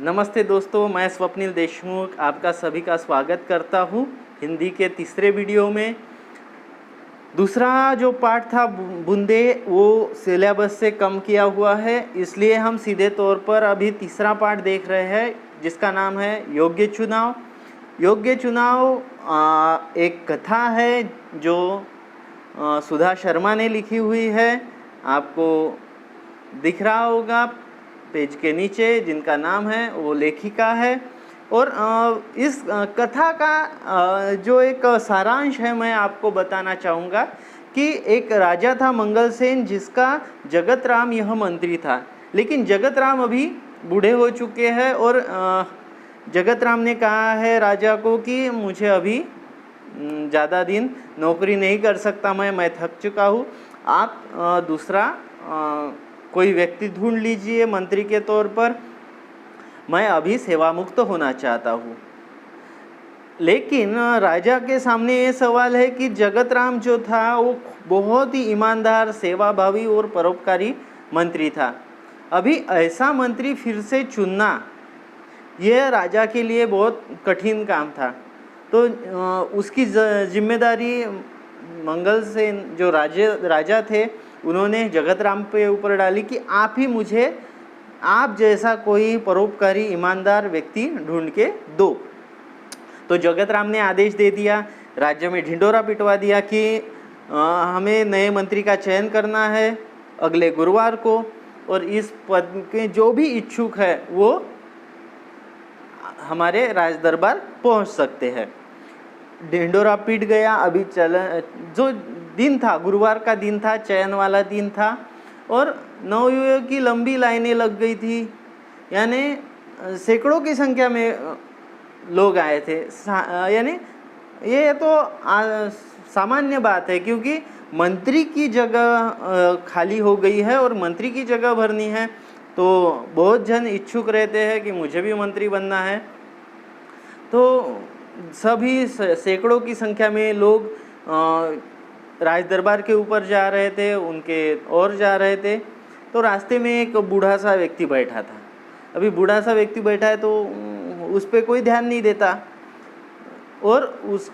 नमस्ते दोस्तों, मैं स्वप्निल देशमुख आपका सभी का स्वागत करता हूँ हिंदी के तीसरे वीडियो में। दूसरा जो पार्ट था बूंदे, वो सिलेबस से कम किया हुआ है, इसलिए हम सीधे तौर पर अभी तीसरा पार्ट देख रहे हैं जिसका नाम है योग्य चुनाव। योग्य चुनाव एक कथा है जो सुधा शर्मा ने लिखी हुई है। आपको दिख रहा होगा पेज के नीचे, जिनका नाम है वो लेखिका है। और इस कथा का जो एक सारांश है मैं आपको बताना चाहूँगा कि एक राजा था मंगलसेन, जिसका जगत राम यह मंत्री था। लेकिन जगत राम अभी बूढ़े हो चुके हैं और जगत राम ने कहा है राजा को कि मुझे अभी ज़्यादा दिन नौकरी नहीं कर सकता, मैं थक चुका हूँ। आप दूसरा कोई व्यक्ति ढूंढ लीजिए मंत्री के तौर पर, मैं अभी सेवा मुक्त होना चाहता हूँ। लेकिन राजा के सामने ये सवाल है कि जगत राम जो था वो बहुत ही ईमानदार, सेवाभावी और परोपकारी मंत्री था। अभी ऐसा मंत्री फिर से चुनना यह राजा के लिए बहुत कठिन काम था। तो उसकी जिम्मेदारी मंगलसेन जो राजा थे, उन्होंने जगत राम पे ऊपर डाली कि आप ही मुझे आप जैसा कोई परोपकारी ईमानदार व्यक्ति ढूंढ के दो। तो जगत राम ने आदेश दे दिया, राज्य में ढिंडोरा पिटवा दिया कि हमें नए मंत्री का चयन करना है अगले गुरुवार को, और इस पद के जो भी इच्छुक है वो हमारे राज दरबार पहुंच सकते हैं। ढिंडोरा पीट गया। अभी जो दिन था, गुरुवार का दिन था, चयन वाला दिन था, और नवयुवक की लंबी लाइनें लग गई थी, यानी सैकड़ों की संख्या में लोग आए थे। यानी ये तो सामान्य बात है, क्योंकि मंत्री की जगह खाली हो गई है और मंत्री की जगह भरनी है, तो बहुत जन इच्छुक रहते हैं कि मुझे भी मंत्री बनना है। तो सभी सैकड़ों की संख्या में लोग राज दरबार के ऊपर जा रहे थे, उनके और जा रहे थे। तो रास्ते में एक बूढ़ा सा व्यक्ति बैठा था। अभी बूढ़ा सा व्यक्ति बैठा है तो उस पर कोई ध्यान नहीं देता, और उस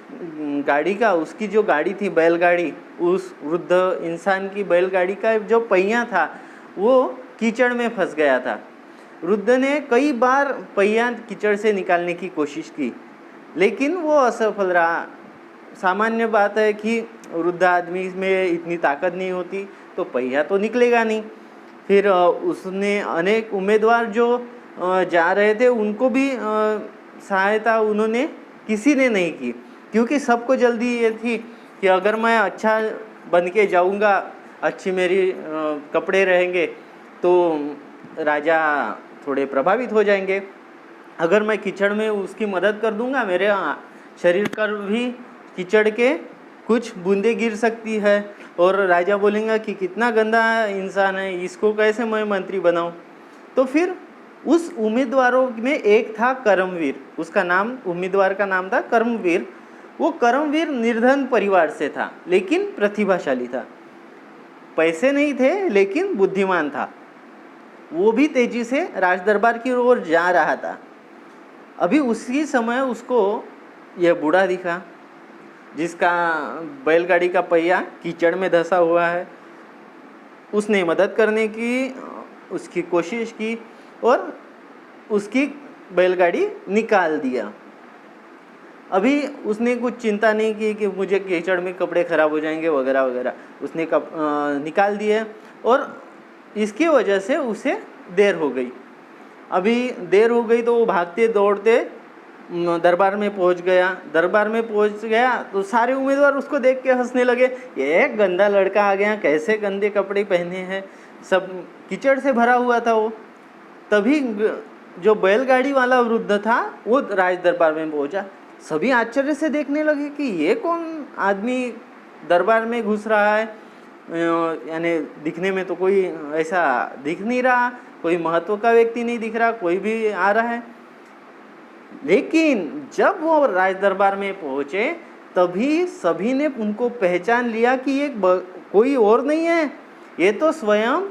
गाड़ी का, उसकी जो गाड़ी थी बैलगाड़ी, उस वृद्ध इंसान की बैलगाड़ी का जो पहिया था वो कीचड़ में फंस गया था। वृद्ध ने कई बार पहिया कीचड़ से निकालने की कोशिश की, लेकिन वो असफल रहा। सामान्य बात है कि वृद्ध आदमी में इतनी ताकत नहीं होती, तो पहिया तो निकलेगा नहीं। फिर उसने अनेक उम्मीदवार जो जा रहे थे उनको भी सहायता उन्होंने किसी ने नहीं की, क्योंकि सबको जल्दी ये थी कि अगर मैं अच्छा बन के जाऊँगा, अच्छी मेरी कपड़े रहेंगे तो राजा थोड़े प्रभावित हो जाएंगे। अगर मैं कीचड़ में उसकी मदद कर दूंगा, मेरे शरीर पर भी कीचड़ के कुछ बूंदे गिर सकती है, और राजा बोलेंगे कि कितना गंदा इंसान है, इसको कैसे मैं मंत्री बनाऊं। तो फिर उस उम्मीदवारों में एक था कर्मवीर, उसका नाम, उम्मीदवार का नाम था कर्मवीर। वो कर्मवीर निर्धन परिवार से था, लेकिन प्रतिभाशाली था। पैसे नहीं थे लेकिन बुद्धिमान था। वो भी तेजी से राज दरबार की ओर जा रहा था। अभी उसी समय उसको यह बूढ़ा दिखा, जिसका बैलगाड़ी का पहिया कीचड़ में धंसा हुआ है। उसने मदद करने की उसकी कोशिश की और उसकी बैलगाड़ी निकाल दिया। अभी उसने कुछ चिंता नहीं की कि मुझे कीचड़ में कपड़े खराब हो जाएंगे वगैरह वगैरह, उसने निकाल दिए, और इसकी वजह से उसे देर हो गई। अभी देर हो गई तो वो भागते दौड़ते दरबार में पहुंच गया। दरबार में पहुंच गया तो सारे उम्मीदवार उसको देख के हंसने लगे, ये गंदा लड़का आ गया, कैसे गंदे कपड़े पहने हैं, सब कीचड़ से भरा हुआ था वो। तभी जो बैलगाड़ी वाला वृद्ध था वो राज दरबार में पहुंचा। सभी आश्चर्य से देखने लगे कि ये कौन आदमी दरबार में घुस रहा है, यानी दिखने में तो कोई ऐसा दिख नहीं रहा, कोई महत्व का व्यक्ति नहीं दिख रहा, कोई भी आ रहा है। लेकिन जब वो राज दरबार में पहुंचे तभी सभी ने उनको पहचान लिया कि ये कोई और नहीं है, ये तो स्वयं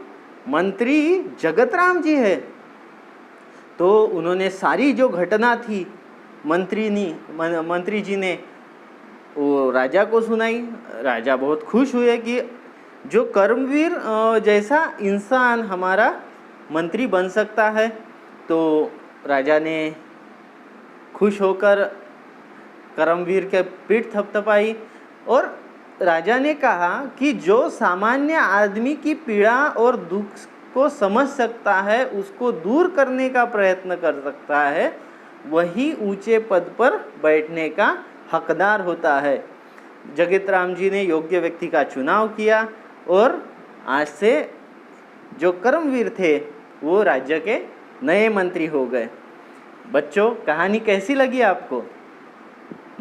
मंत्री जगत राम जी है। तो उन्होंने सारी जो घटना थी मंत्री जी ने वो राजा को सुनाई। राजा बहुत खुश हुए कि जो कर्मवीर जैसा इंसान हमारा मंत्री बन सकता है। तो राजा ने खुश होकर कर्मवीर के पीठ थपथपाई और राजा ने कहा कि जो सामान्य आदमी की पीड़ा और दुख को समझ सकता है, उसको दूर करने का प्रयत्न कर सकता है, वही ऊंचे पद पर बैठने का हकदार होता है। जगत राम जी ने योग्य व्यक्ति का चुनाव किया और आज से जो कर्मवीर थे वो राज्य के नए मंत्री हो गए। बच्चों, कहानी कैसी लगी आपको?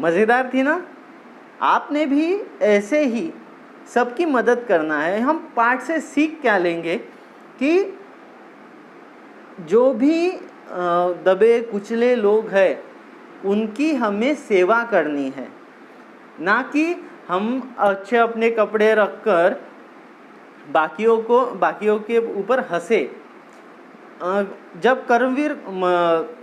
मज़ेदार थी ना? आपने भी ऐसे ही सबकी मदद करना है। हम पाठ से सीख क्या लेंगे कि जो भी दबे कुचले लोग हैं उनकी हमें सेवा करनी है, ना कि हम अच्छे अपने कपड़े रखकर बाकियों के ऊपर हंसे। जब कर्मवीर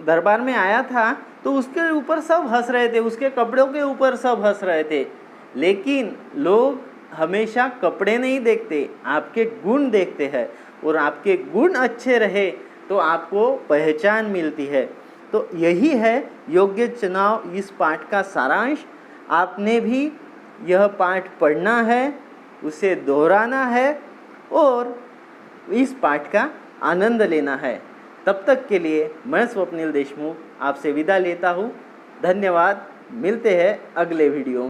दरबार में आया था तो उसके ऊपर सब हंस रहे थे, उसके कपड़ों के ऊपर सब हंस रहे थे, लेकिन लोग हमेशा कपड़े नहीं देखते, आपके गुण देखते हैं। और आपके गुण अच्छे रहे तो आपको पहचान मिलती है। तो यही है योग्य चुनाव, इस पाठ का सारांश। आपने भी यह पाठ पढ़ना है, उसे दोहराना है और इस पाठ का आनंद लेना है। तब तक के लिए मैं स्वप्निल देशमुख आपसे विदा लेता हूँ। धन्यवाद। मिलते हैं अगले वीडियो में।